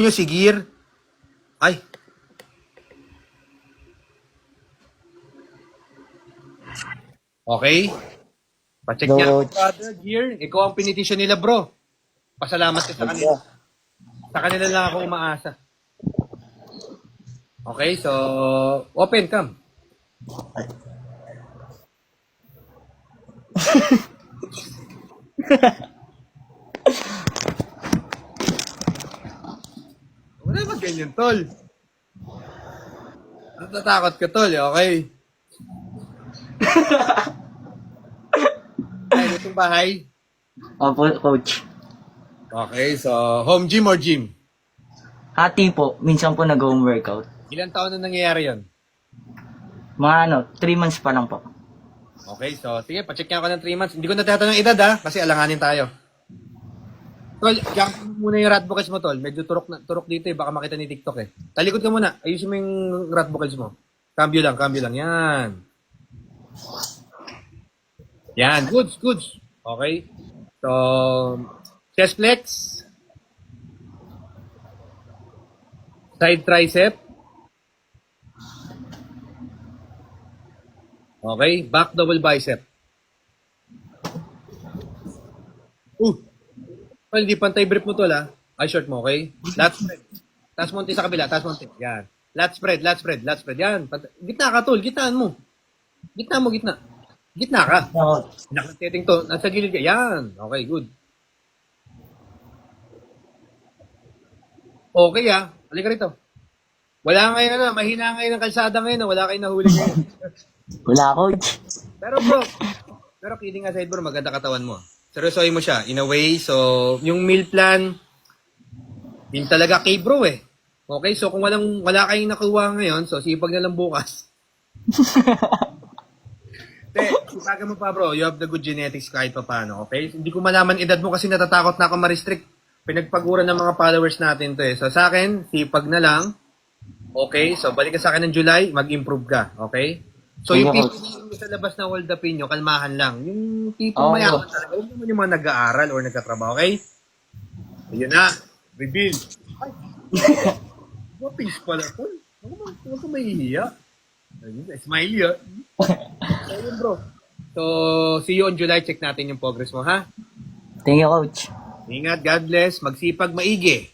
nyo si Gear. Ay. Okay. Pacheck niya ako, brother. Gear, ikaw ang pinitisyon nila, bro. Pasalamat ka sa kanila. Sa kanila lang ako umaasa. Okay, so, open, come. Wala ba ganyan, tol? Natatakot ka, tol, okay? Ay, itong bahay. Opo, coach. Okay, so, home gym or gym? Hati po, minsan po nag-home workout. Ilan taon na nangyayari yon? Mga 3 months pa lang po. Okay, so, sige, pacheck niya ako ng 3 months. Hindi ko natatanong edad, ha? Kasi alanganin tayo. Tol, jump muna yung rat buckles mo, tol. Medyo turok dito, eh. Baka makita ni TikTok, eh. Talikod ka muna. Ayusin mo yung rat buckles mo. Cambio lang. Yan. Yan, goods. Okay. So, chest flex. Side tricep. Okay, back double bicep. Well, hindi pantay brief mo to, ha? Ay, short mo, okay? Lat spread. Taas mo sa kabila, taas mo. Yan. Lat spread. Yan. Gitna ka, tol. Gitnaan mo. Gitna. Gitna ka. Nakasetting to. Nasa gilid ka. Yan. Okay, good. Okay, ha? Halika rito. Wala ngayon na. Mahina ngayon ang kalsada ngayon. Wala kayong nahuli ngayon. Wala, coach. Pero kidding aside, bro, maganda katawan mo. Seryosohin mo siya, in a way. So, yung meal plan, yun talaga kay bro, eh. Okay, so kung wala kayong nakuha ngayon, so sipag na lang bukas. Sipagan mo pa, bro. You have the good genetics kahit pa paano, okay? Hindi ko malaman edad mo kasi natatakot na ako ma-restrict. Pinagpaguran ng mga followers natin to, eh. So, sa akin, sipag na lang. Okay, so balik ka sa akin ng July, mag-improve ka, okay? So, yung people yung sa labas na hold up nyo, kalmahan lang. Yung people mayaman talaga, huwag naman yung mga nag-aaral or nagkatrabaho, okay? Ayun na, reveal. Ay, what face pala po? Huwag ka mahihiya. Smiley, ha? So, yun, bro. So, see you on July. Check natin yung progress mo, ha? Thank you, coach. Ingat, God bless. Magsipag, maigi.